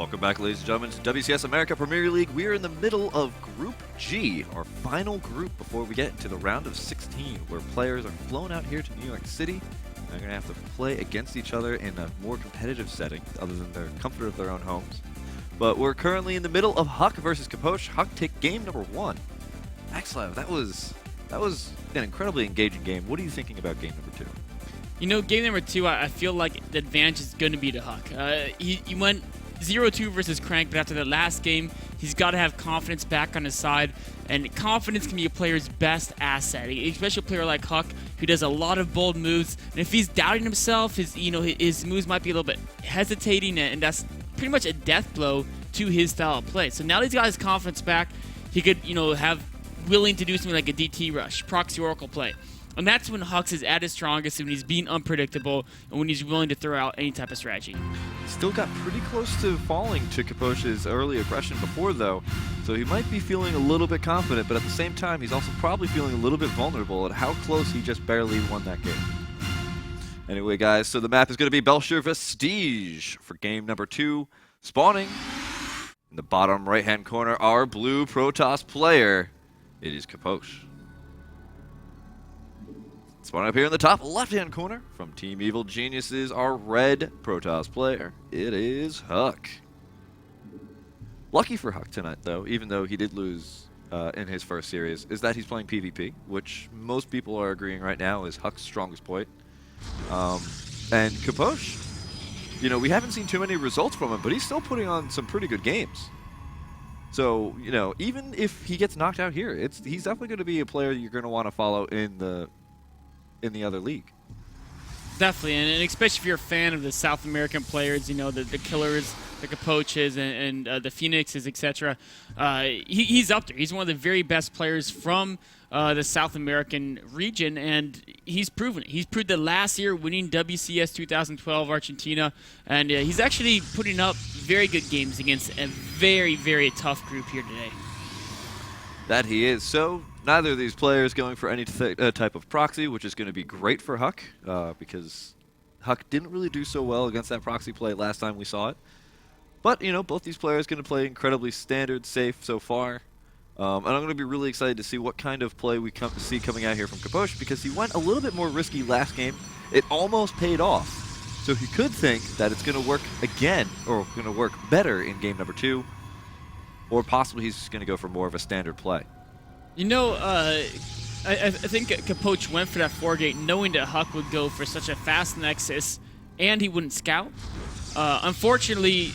Welcome back, ladies and gentlemen, to WCS America Premier League. We are in the middle of Group G, our final group before we get into the round of 16, where players are flown out here to New York City. They're going to have to play against each other in a more competitive setting, other than their comfort of their own homes. But we're currently in the middle of Huck versus Kaposh. Huck take game number 1. Axlev, that was an incredibly engaging game. What are you thinking about game number 2? You know, game number 2, I feel like the advantage is going to be to Huck. He went 0-2 versus Crank, but after the last game, he's got to have confidence back on his side, and confidence can be a player's best asset, especially a player like Huck, who does a lot of bold moves, and if he's doubting himself, his moves might be a little bit hesitating, and that's pretty much a death blow to his style of play. So now that he's got his confidence back, he could, have willing to do something like a DT rush, proxy oracle play. And that's when Huck's is at his strongest, and when he's being unpredictable, and when he's willing to throw out any type of strategy. Still got pretty close to falling to Kaposh's early aggression before, though, so he might be feeling a little bit confident, but at the same time, he's also probably feeling a little bit vulnerable at how close he just barely won that game. Anyway, guys, so the map is going to be Belcher Vestige for game number 2. Spawning in the bottom right-hand corner, our blue Protoss player. It is Kaposh. Spawning up here in the top left-hand corner from Team Evil Geniuses, our red Protoss player. It is Huck. Lucky for Huck tonight, though, even though he did lose in his first series, is that he's playing PvP, which most people are agreeing right now is Huck's strongest point. And Kaposh, we haven't seen too many results from him, but he's still putting on some pretty good games. So, even if he gets knocked out here, he's definitely going to be a player you're going to want to follow in the other league. Definitely, and especially if you're a fan of the South American players, the Killers, the Kapoches, and the Phoenixes, etc. He's up there. He's one of the very best players from the South American region, and he's proven it. He's proved it last year, winning WCS 2012 Argentina, and he's actually putting up very good games against a very, very tough group here today. That he is. So neither of these players going for any type of proxy, which is going to be great for Huck, because Huck didn't really do so well against that proxy play last time we saw it. But, both these players going to play incredibly standard, safe so far. And I'm going to be really excited to see what kind of play we see coming out here from Kaposh, because he went a little bit more risky last game. It almost paid off. So he could think that it's going to work again, or going to work better in game number 2. Or possibly he's just going to go for more of a standard play. I think Kapoch went for that 4-gate knowing that Huck would go for such a fast Nexus and he wouldn't scout. Unfortunately,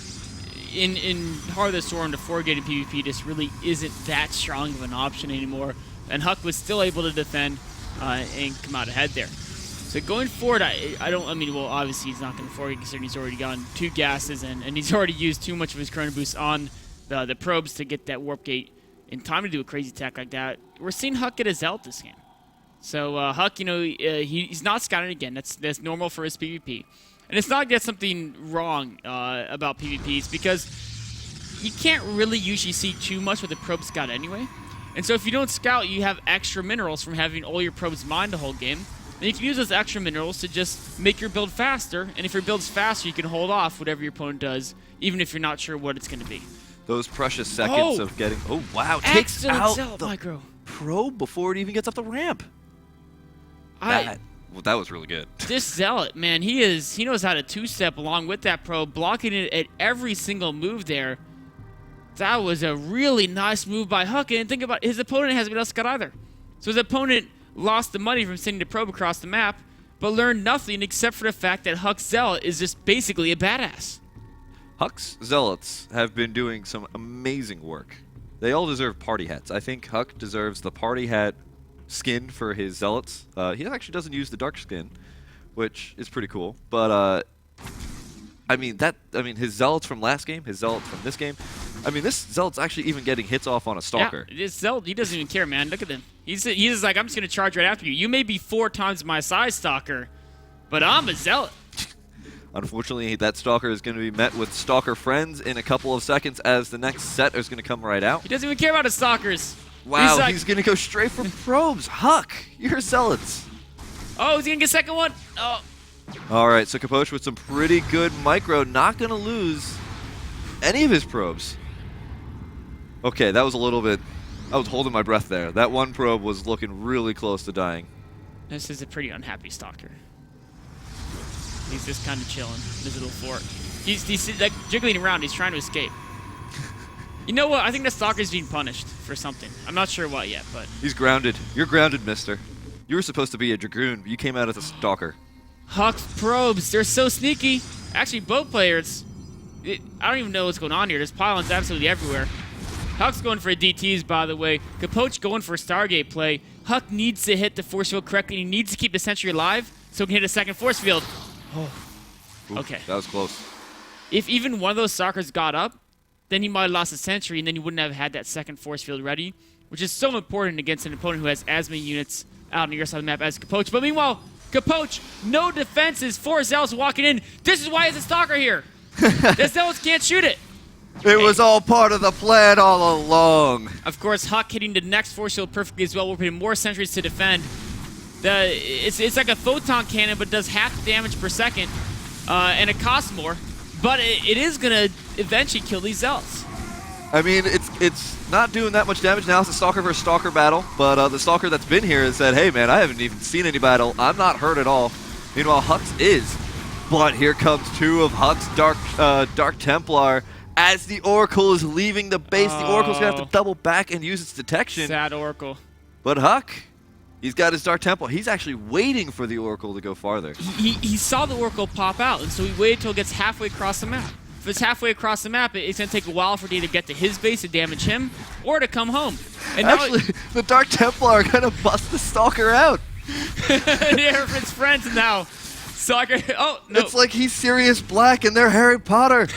in Heart of the Storm, the 4-gate in PvP just really isn't that strong of an option anymore. And Huck was still able to defend and come out ahead there. So going forward, obviously he's not going to 4-gate considering he's already gotten 2 gases and he's already used too much of his Chrono Boost on the probes to get that warp gate in time to do a crazy attack like that. We're seeing Huck get a Zealot this game. So Huck, he's not scouting again. That's normal for his PvP. And it's not like that's something wrong about PvPs, because you can't really usually see too much with the probe scout anyway. And so if you don't scout, you have extra minerals from having all your probes mined the whole game. And you can use those extra minerals to just make your build faster. And if your build's faster, you can hold off whatever your opponent does, even if you're not sure what it's going to be. Those precious seconds of getting... Oh, wow. Takes out the micro probe before it even gets up the ramp. That was really good. This Zealot, man, he knows how to two-step along with that probe, blocking it at every single move there. That was a really nice move by Huck. And think about it, his opponent hasn't been able to scout either. So his opponent lost the money from sending the probe across the map, but learned nothing except for the fact that Huck's Zealot is just basically a badass. Huck's Zealots have been doing some amazing work. They all deserve party hats. I think Huck deserves the party hat skin for his Zealots. He actually doesn't use the dark skin, which is pretty cool. But, his Zealots from last game, his Zealots from this game. This Zealot's actually even getting hits off on a Stalker. Yeah, this Zealot, he doesn't even care, man. Look at him. He's just like, I'm just going to charge right after you. You may be 4 times my size, Stalker, but I'm a Zealot. Unfortunately, that Stalker is going to be met with Stalker friends in a couple of seconds as the next set is going to come right out. He doesn't even care about his Stalkers. Wow, he's going to go straight for probes. Huck, you're Zealots. Oh, is he going to get second one? Oh. All right, so Kaposh with some pretty good micro. Not going to lose any of his probes. Okay, that was a little bit... I was holding my breath there. That one probe was looking really close to dying. This is a pretty unhappy Stalker. He's just kind of chilling in his little fort. He's like jiggling around. He's trying to escape. You know what? I think the Stalker's being punished for something. I'm not sure what yet, but... He's grounded. You're grounded, mister. You were supposed to be a Dragoon, but you came out as a Stalker. Huck's probes, they're so sneaky. Actually, both players, I don't even know what's going on here. There's pylons absolutely everywhere. Huck's going for DTs, by the way. Capoche going for a Stargate play. Huck needs to hit the force field correctly. He needs to keep the sentry alive so he can hit a second force field. Oh. Oof, Okay. That was close. If even one of those Stalkers got up, then he might have lost a sentry, and then he wouldn't have had that second force field ready, which is so important against an opponent who has as many units out on your side of the map as Capoche. But meanwhile, Capoche, no defenses, 4 Zealots walking in. This is why he's a Stalker here. The Zealots can't shoot it. It was all part of the plan all along. Of course, Huck hitting the next force field perfectly as well. We're putting more sentries to defend. It's like a photon cannon, but does half the damage per second, and it costs more. But it is going to eventually kill these Zealots. I mean, it's not doing that much damage now. It's a Stalker versus Stalker battle, but the Stalker that's been here has said, hey man, I haven't even seen any battle. I'm not hurt at all. Meanwhile, Hux is. But here comes 2 of Huck's Dark Templar. As the Oracle is leaving the base, the Oracle's going to have to double back and use its detection. Sad Oracle. But Huck, he's got his Dark Templar. He's actually waiting for the Oracle to go farther. He saw the Oracle pop out, and so he waited till it gets halfway across the map. If it's halfway across the map, it's going to take a while for it to either get to his base to damage him, or to come home. And now Actually, the Dark Templar are going to bust the Stalker out. they're his friends now. Stalker, oh, no. It's like he's Sirius Black and they're Harry Potter.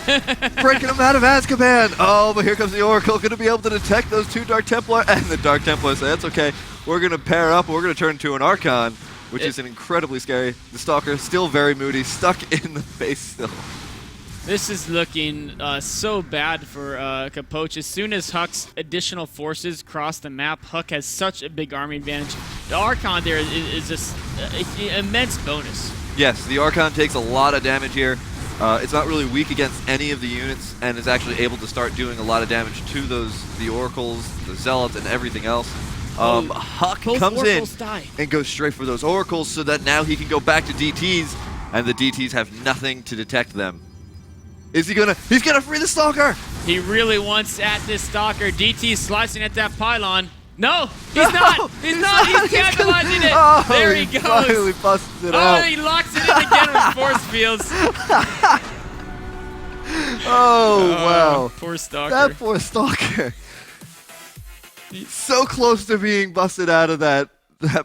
Breaking him out of Azkaban. Oh, but here comes the Oracle, going to be able to detect those 2 Dark Templar. And the Dark Templar say, that's okay. We're going to pair up. We're going to turn into an Archon, which is an incredibly scary. The Stalker, still very moody, stuck in the base still. This is looking so bad for Capoche. As soon as Huck's additional forces cross the map, Huck has such a big army advantage. The Archon there is just an immense bonus. Yes, the Archon takes a lot of damage here. It's not really weak against any of the units, and is actually able to start doing a lot of damage to the Oracles, the Zealots, and everything else. Huck comes in and goes straight for those Oracles so that now he can go back to DTs, and the DTs have nothing to detect them. Is he gonna? He's gonna free the Stalker! He really wants at this Stalker. DT slicing at that pylon. No, he's not. He's not. He's capitalizing it. Oh, there he goes. Finally busted it Oh, out. he locks it in again with force fields. Oh, wow. Poor Stalker. That poor Stalker. So close to being busted out of that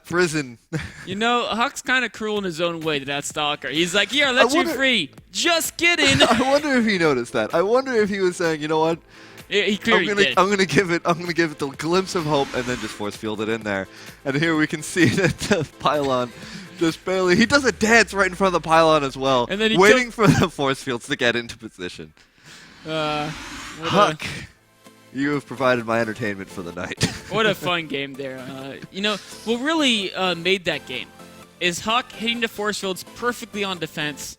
prison. You know, Huck's kind of cruel in his own way to that Stalker. He's like, here, I'll let you free. Just kidding. I wonder if he noticed that. I wonder if he was saying, you know what? He clearly did. I'm gonna give it the glimpse of hope, and then just force field it in there. And here we can see that the pylon just barely. He does a dance right in front of the pylon as well, and then he waiting for the force fields to get into position. Huck, you have provided my entertainment for the night. What a fun game there. You know, what really made that game is Huck hitting the force fields perfectly on defense.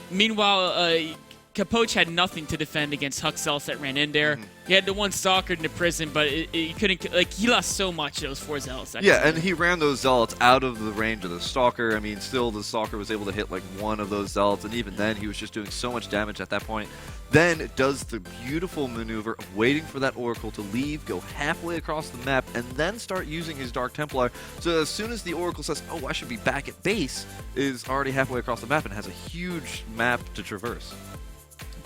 Meanwhile, Capoche had nothing to defend against Huck's Zealots that ran in there. He had the one Stalker in the prison, but he couldn't. Like, he lost so much to those 4 Zealots. Yeah, and he ran those Zealots out of the range of the Stalker. I mean, still, the Stalker was able to hit like one of those Zealots, and even then, he was just doing so much damage at that point. Then it does the beautiful maneuver of waiting for that Oracle to leave, go halfway across the map, and then start using his Dark Templar. So as soon as the Oracle says, oh, I should be back at base, is already halfway across the map and has a huge map to traverse.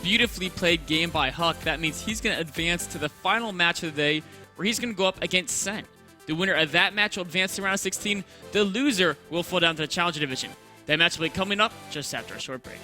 Beautifully played game by Huck. That means he's going to advance to the final match of the day, where he's going to go up against Sen. The winner of that match will advance to round of 16. The loser will fall down to the Challenger Division. That match will be coming up just after a short break.